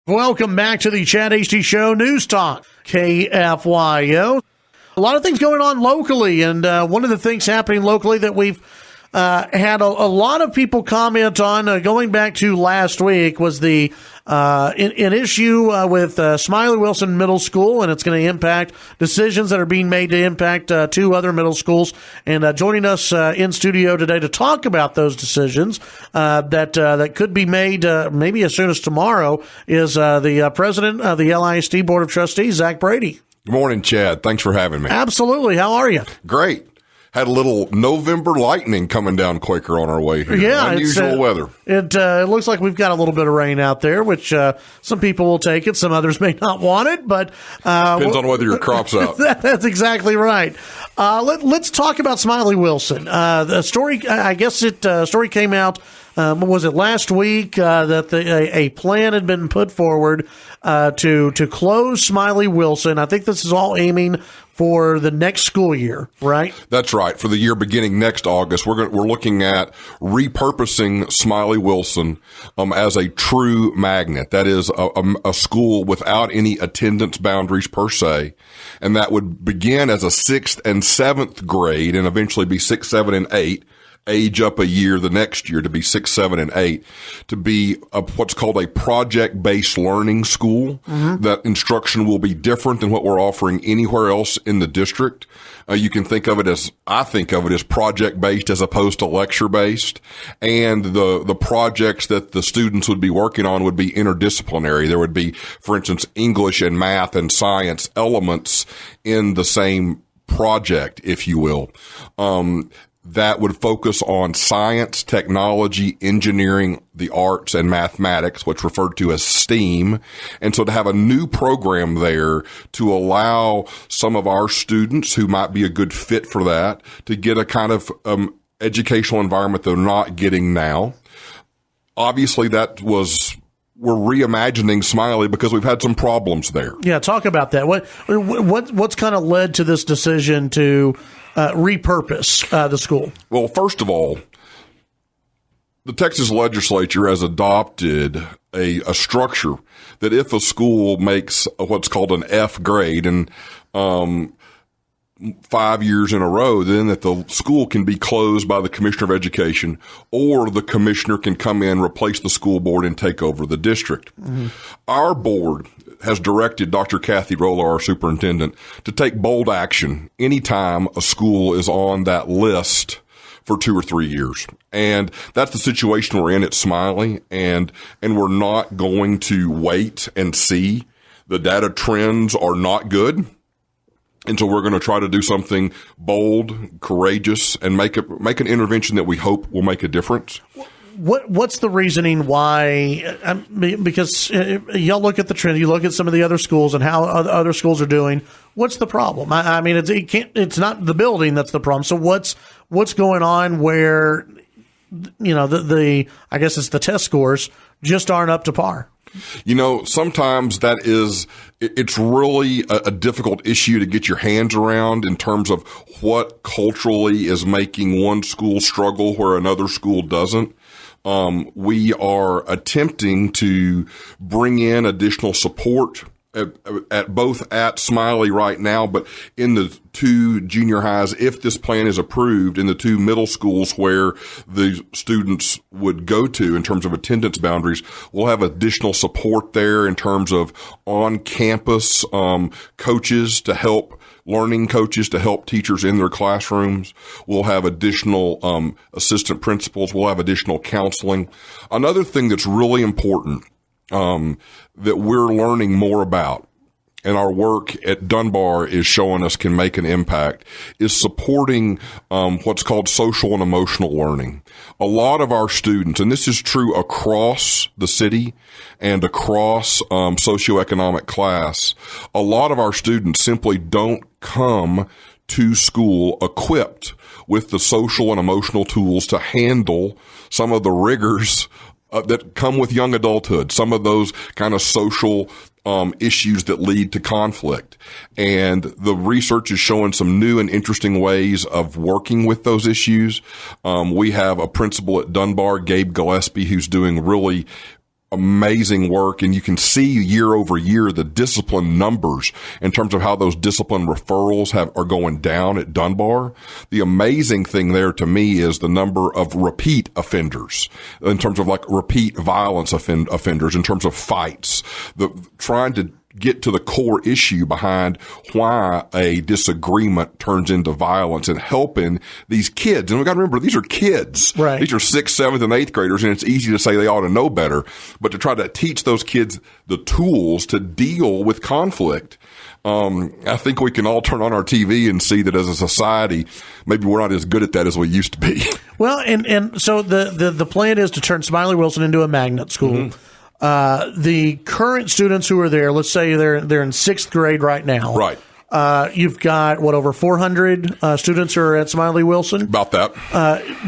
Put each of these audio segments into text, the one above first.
Welcome back to the Chad Hasty Show News Talk, KFYO. A lot of things going on locally, and one of the things happening locally that we've had a lot of people comment on going back to last week was the an issue with Smylie Wilson Middle School, and it's going to impact decisions that are being made to impact two other middle schools. And joining us in studio today to talk about those decisions that could be made maybe as soon as tomorrow is the president of the LISD Board of Trustees, Zach Brady. Good morning, Chad. Thanks for having me. Absolutely. How are you? Great. Had a little November lightning coming down Quaker on our way here. Yeah, unusual weather. It looks like we've got a little bit of rain out there, which some people will take it. Some others may not want it, but depends on whether your crop's out. That's exactly right. Let's talk about Smylie Wilson. The story, I guess story came out. Was it last week that a plan had been put forward to close Smylie Wilson? I think this is all aiming for the next school year, right? That's right. For the year beginning next August, we're looking at repurposing Smylie Wilson as a true magnet. That is a school without any attendance boundaries per se, and that would begin as a 6th and 7th grade and eventually be 6, 7, and 8. Age up a year the next year to be 6, 7, and 8, to be what's called a project-based learning school. Mm-hmm. That instruction will be different than what we're offering anywhere else in the district. You can think of it as, I think of it as project-based as opposed to lecture-based. And the projects that the students would be working on would be interdisciplinary. There would be, for instance, English and math and science elements in the same project, if you will. That would focus on science, technology, engineering, the arts, and mathematics, what's referred to as STEAM. And so to have a new program there to allow some of our students who might be a good fit for that to get a kind of educational environment they're not getting now. Obviously, we're reimagining Smylie because we've had some problems there. Yeah, talk about that. What's kind of led to this decision to repurpose the school? Well, first of all, the Texas legislature has adopted a structure that if a school makes what's called an F grade and 5 years in a row, then that the school can be closed by the Commissioner of Education, or the commissioner can come in, replace the school board, and take over the district. Mm-hmm. Our board has directed Dr. Kathy Roller, our superintendent, to take bold action anytime a school is on that list for 2 or 3 years. And that's the situation we're in at Smylie, and we're not going to wait and see. The data trends are not good. And so we're going to try to do something bold, courageous, and make an intervention that we hope will make a difference. What's the reasoning why? Because y'all look at the trend, you look at some of the other schools and how other schools are doing. What's the problem? I mean, it's not the building that's the problem. So what's going on where, you know, I guess it's the test scores just aren't up to par? You know, sometimes it's really a difficult issue to get your hands around in terms of what culturally is making one school struggle where another school doesn't. We are attempting to bring in additional support at both at Smylie right now, but in the 2 junior highs, if this plan is approved, in the 2 middle schools where the students would go to in terms of attendance boundaries, we'll have additional support there in terms of on-campus coaches to help, learning coaches to help teachers in their classrooms. We'll have additional assistant principals. We'll have additional counseling. Another thing that's really important that we're learning more about, and our work at Dunbar is showing us can make an impact, is supporting what's called social and emotional learning. A lot of our students, and this is true across the city and across socioeconomic class, a lot of our students simply don't come to school equipped with the social and emotional tools to handle some of the rigors that come with young adulthood, some of those kind of social issues that lead to conflict. And the research is showing some new and interesting ways of working with those issues. We have a principal at Dunbar, Gabe Gillespie, who's doing really amazing work, and you can see year over year the discipline numbers in terms of how those discipline referrals are going down at Dunbar. The amazing thing there to me is the number of repeat offenders in terms of like repeat violence offenders in terms of fights, trying to get to the core issue behind why a disagreement turns into violence and helping these kids. And we got to remember, these are kids. Right. These are 6th, 7th, and 8th graders, and it's easy to say they ought to know better, but to try to teach those kids the tools to deal with conflict. I think we can all turn on our TV and see that as a society, maybe we're not as good at that as we used to be. Well, and so the plan is to turn Smylie Wilson into a magnet school. Mm-hmm. The current students who are there, let's say they're in 6th grade right now. Right. You've got over 400 students who are at Smylie Wilson. About that.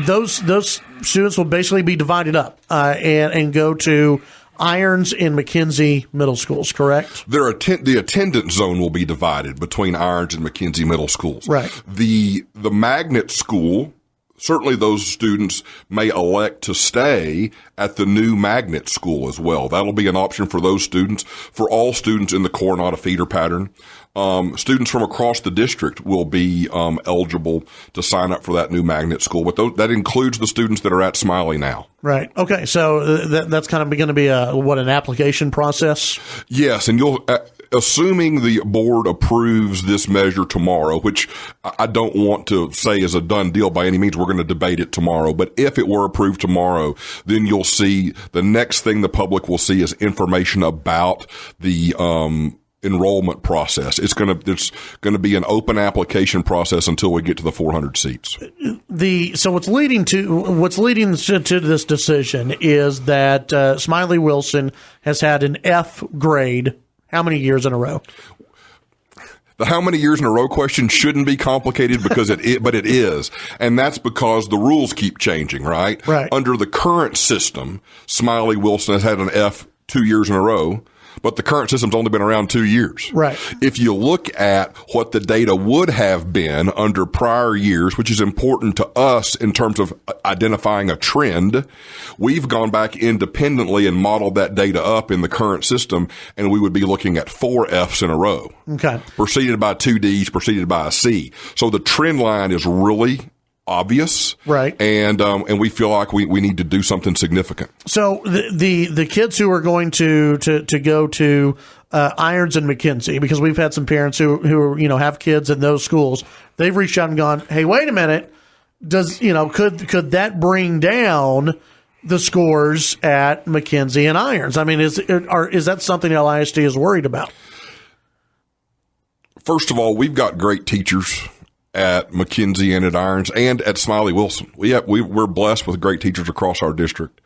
Those students will basically be divided up and go to Irons and McKenzie middle schools, correct? The attendance zone will be divided between Irons and McKenzie middle schools. Right. The magnet school, certainly those students may elect to stay at the new magnet school as well. That'll be an option for those students. For all students in the Coronado feeder pattern, students from across the district will be eligible to sign up for that new magnet school. But that includes the students that are at Smylie now. Right. Okay. So that's kind of going to be an application process? Yes, and you'll. Assuming the board approves this measure tomorrow, which I don't want to say is a done deal by any means, we're going to debate it tomorrow. But if it were approved tomorrow, then you'll see the next thing the public will see is information about the enrollment process. It's going to be an open application process until we get to the 400 seats. So what's leading to this decision is that Smylie Wilson has had an F grade. How many years in a row? The how many years in a row question shouldn't be complicated because but it is. And that's because the rules keep changing, right? Right. Under the current system, Smylie Wilson has had an F 2 years in a row, but the current system's only been around 2 years. Right. If you look at what the data would have been under prior years, which is important to us in terms of identifying a trend, we've gone back independently and modeled that data up in the current system, and we would be looking at 4 Fs in a row. Okay. Preceded by 2 Ds, preceded by a C. So the trend line is really obvious, right? And we feel like we need to do something significant. So the kids who are going to go to Irons and McKenzie, because we've had some parents who have kids in those schools, they've reached out and gone, hey, wait a minute, could that bring down the scores at McKenzie and Irons? I mean, is that something LISD is worried about? First of all, we've got great teachers at McKenzie and at Irons and at Smylie Wilson. We're blessed with great teachers across our district.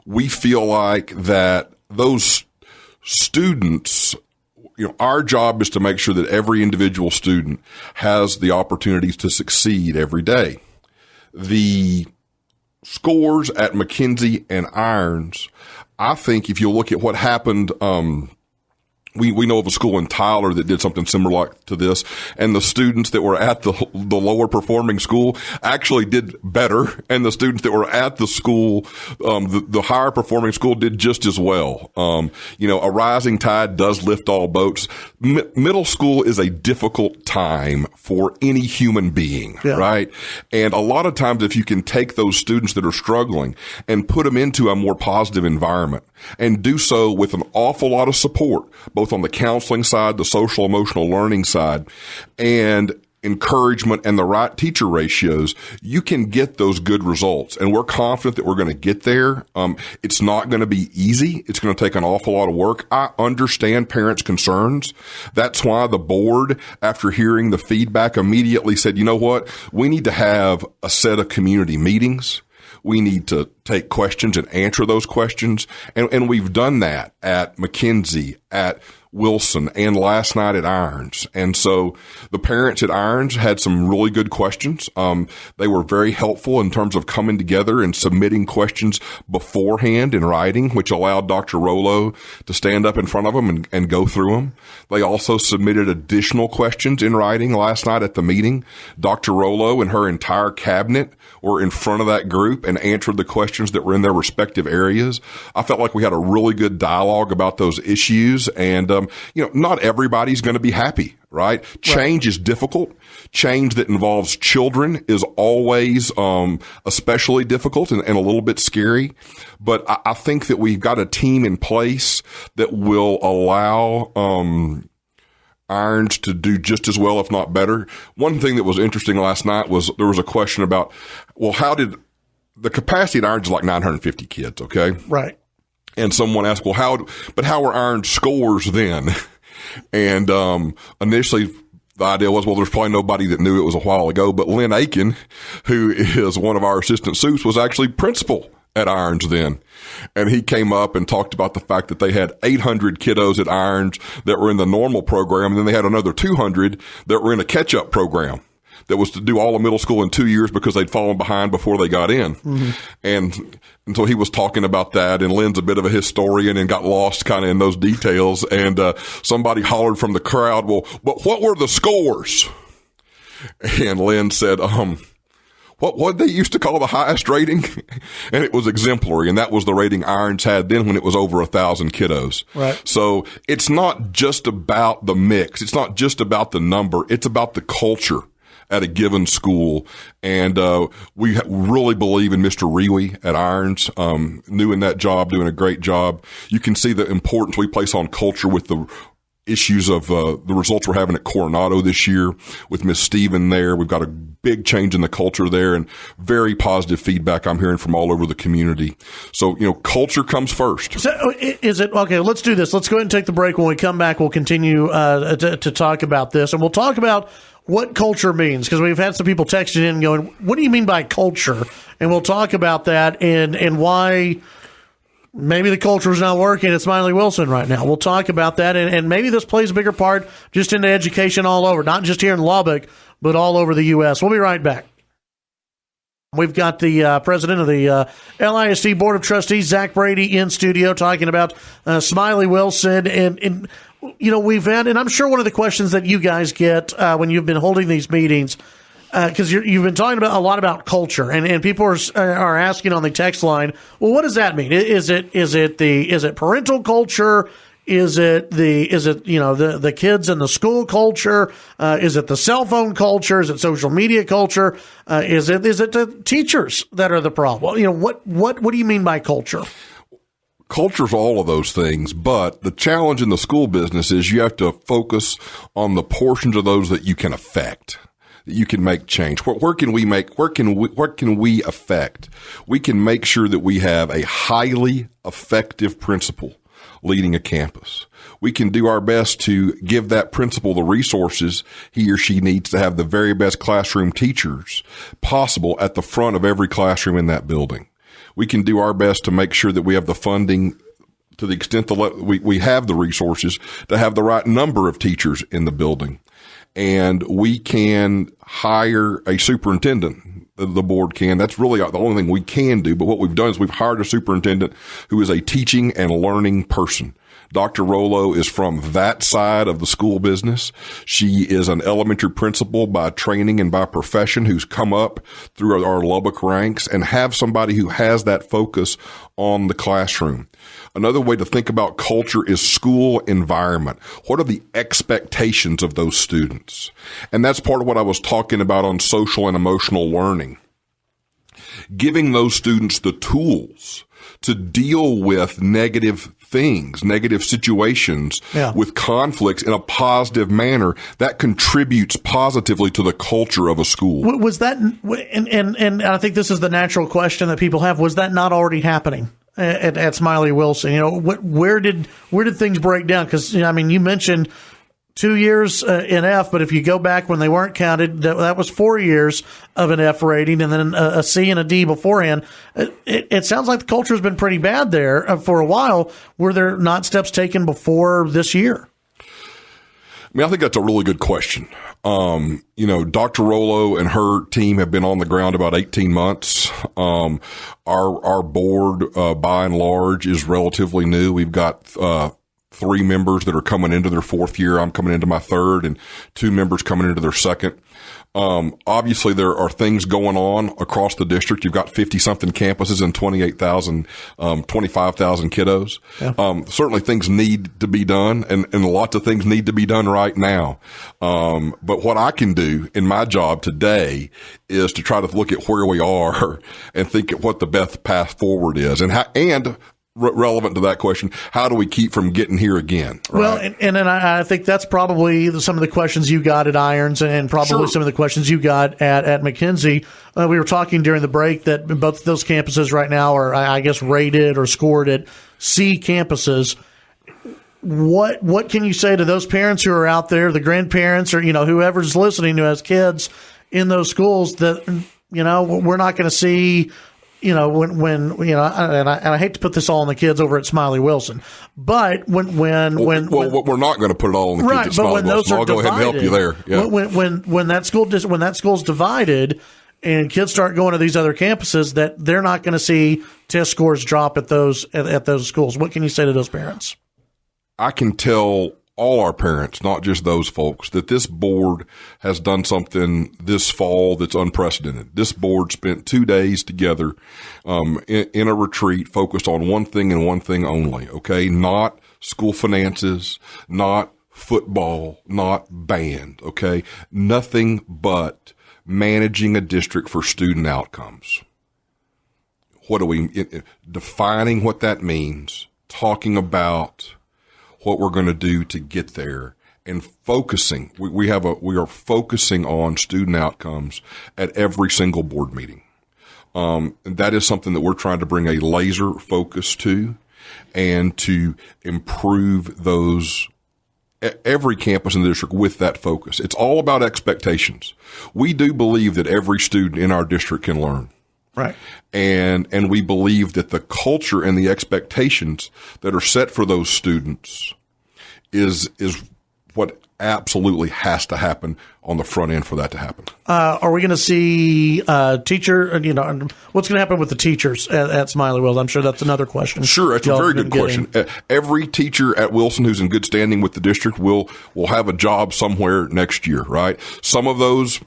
We feel like that those students, our job is to make sure that every individual student has the opportunities to succeed every day. The scores at McKenzie and Irons, I think if you look at what happened, we know of a school in Tyler that did something similar to this, and the students that were at the lower performing school actually did better, and the students that were at the school, the higher performing school, did just as well. A rising tide does lift all boats. Middle school is a difficult time for any human being, right? And a lot of times, if you can take those students that are struggling and put them into a more positive environment and do so with an awful lot of support, both on the counseling side, the social emotional learning side, and encouragement and the right teacher ratios, you can get those good results. And we're confident that we're going to get there. It's not going to be easy. It's going to take an awful lot of work. I understand parents' concerns. That's why the board, after hearing the feedback, immediately said, you know what? We need to have a set of community meetings. We need to take questions and answer those questions. And we've done that at McKenzie, at Wilson, and last night at Irons. And so the parents at Irons had some really good questions. They were very helpful in terms of coming together and submitting questions beforehand in writing, which allowed Dr. Rollo to stand up in front of them and go through them. They also submitted additional questions in writing last night at the meeting. Dr. Rollo and her entire cabinet were in front of that group and answered the questions directions that were in their respective areas. I felt like we had a really good dialogue about those issues. And, not everybody's going to be happy, right? Change is difficult. Change that involves children is always, especially difficult and a little bit scary. But I think that we've got a team in place that will allow, Irons to do just as well, if not better. One thing that was interesting last night was there was a question about, well, how did the capacity at Irons is like 950 kids, okay? Right. And someone asked, well, how were Irons scores then? And initially the idea was, well, there's probably nobody that knew it was a while ago, but Lynn Aiken, who is one of our assistant supes, was actually principal at Irons then. And he came up and talked about the fact that they had 800 kiddos at Irons that were in the normal program, and then they had another 200 that were in a catch-up program that was to do all of middle school in 2 years because they'd fallen behind before they got in. Mm-hmm. And so he was talking about that, and Lynn's a bit of a historian and got lost kind of in those details. And somebody hollered from the crowd, well, but what were the scores? And Lynn said, what they used to call the highest rating? And it was exemplary. And that was the rating Irons had then when it was over 1,000 kiddos. Right. So it's not just about the mix. It's not just about the number. It's about the culture at a given school. And, we really believe in Mr. Rewe at Irons, new in that job, doing a great job. You can see the importance we place on culture with the issues of the results we're having at Coronado this year with Miss Stephen there. We've got a big change in the culture there and very positive feedback I'm hearing from all over the community. So, culture comes first. So is it okay? Let's do this. Let's go ahead and take the break. When we come back, we'll continue to talk about this, and we'll talk about what culture means, because we've had some people texting in going, what do you mean by culture? And we'll talk about that and why maybe the culture is not working at Smylie Wilson right now. We'll talk about that, and maybe this plays a bigger part just into education all over, not just here in Lubbock, but all over the U.S. We'll be right back. We've got the president of the LISD Board of Trustees, Zach Brady, in studio talking about Smylie Wilson. And we've had, and I'm sure one of the questions that you guys get when you've been holding these meetings, because you've been talking about a lot about culture, and people are asking on the text line, well, what does that mean? Is it parental culture? Is it the kids and the school culture? Is it the cell phone culture? Is it social media culture? Is it the teachers that are the problem? What do you mean by culture? Culture's all of those things, but the challenge in the school business is you have to focus on the portions of those that you can affect. You can make change. Where can we affect? We can make sure that we have a highly effective principal leading a campus. We can do our best to give that principal the resources he or she needs to have the very best classroom teachers possible at the front of every classroom in that building. We can do our best to make sure that we have the funding to the extent that we have the resources to have the right number of teachers in the building. And we can hire a superintendent. The board can. That's really the only thing we can do. But what we've done is we've hired a superintendent who is a teaching and learning person. Dr. Rollo is from that side of the school business. She is an elementary principal by training and by profession who's come up through our Lubbock ranks and have somebody who has that focus on the classroom. Another way to think about culture is school environment. What are the expectations of those students? And that's part of what I was talking about on social and emotional learning. Giving those students the tools to deal with negative things, negative situations, with conflicts in a positive manner that contributes positively to the culture of a school. Was that, and I think this is the natural question that people have, was that not already happening at Smylie Wilson? Where did things break down? Because, you mentioned 2 years in F, but if you go back when they weren't counted, that was 4 years of an F rating and then a C and a D beforehand. It sounds like the culture has been pretty bad there for a while. Were there not steps taken before this year? I think that's a really good question. Dr. Rollo and her team have been on the ground about 18 months. Our board, by and large, is relatively new. We've got, 3 members that are coming into their 4th year. I'm coming into my 3rd, and 2 members coming into their 2nd. Obviously, there are things going on across the district. You've got 50-something campuses and 25,000 kiddos. Yeah. Certainly things need to be done, and lots of things need to be done right now. But what I can do in my job today is to try to look at where we are and think at what the best path forward is, and relevant to that question, how do we keep from getting here again? Right? Well, and then I think that's probably some of the questions you got at Irons, and probably some of the questions you got at McKenzie. We were talking during the break that both of those campuses right now are, I guess, rated or scored at C campuses. What can you say to those parents who are out there, the grandparents, or whoever's listening who has kids in those schools that we're not going to see? When and I hate to put this all on the kids over at Smylie Wilson, but when we're not going to put it all on the kids at Smylie Wilson. I'll go ahead and help you there. Yeah. When that school's divided, and kids start going to these other campuses, that they're not going to see test scores drop at those schools. What can you say to those parents? I can tell all our parents, not just those folks, that this board has done something this fall that's unprecedented. This board spent 2 days together in a retreat focused on one thing and one thing only, okay? Not school finances, not football, not band, okay? Nothing but managing a district for student outcomes. Defining what that means, talking about what we're going to do to get there, and focusing. We are focusing on student outcomes at every single board meeting. And that is something that we're trying to bring a laser focus to, and to improve every campus in the district with that focus. It's all about expectations. We do believe that every student in our district can learn. Right. And we believe that the culture and the expectations that are set for those students is what absolutely has to happen on the front end for that to happen. Are we going to see teacher, what's going to happen with the teachers at Smylie Wilson? I'm sure that's another question. Sure. It's a very good question. Every teacher at Wilson who's in good standing with the district will have a job somewhere next year, right? Some of those,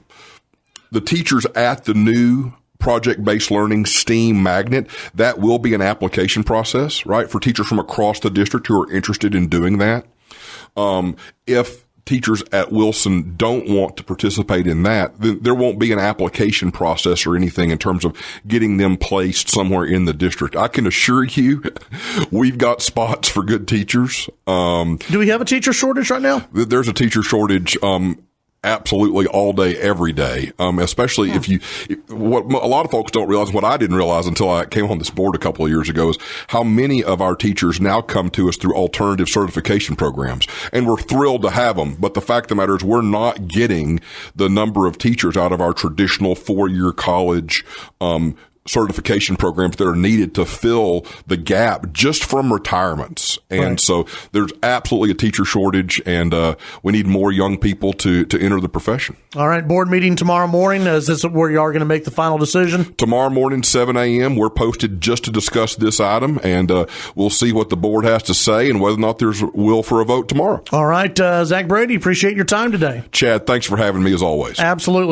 the teachers at the new project-based learning STEAM magnet, that will be an application process, right, for teachers from across the district who are interested in doing that. If teachers at Wilson don't want to participate in that, then there won't be an application process or anything in terms of getting them placed somewhere in the district. I can assure you we've got spots for good teachers. Do we have a teacher shortage right now? There's a teacher shortage absolutely all day, every day. Especially what a lot of folks don't realize, what I didn't realize until I came on this board a couple of years ago, is how many of our teachers now come to us through alternative certification programs. And we're thrilled to have them. But the fact of the matter is we're not getting the number of teachers out of our traditional 4-year college, certification programs that are needed to fill the gap just from retirements. And so there's absolutely a teacher shortage, and we need more young people to enter the profession. All right. Board meeting tomorrow morning. Is this where you are going to make the final decision? Tomorrow morning, 7 a.m. We're posted just to discuss this item, and we'll see what the board has to say and whether or not there's will for a vote tomorrow. All right. Zach Brady, appreciate your time today. Chad, thanks for having me as always. Absolutely.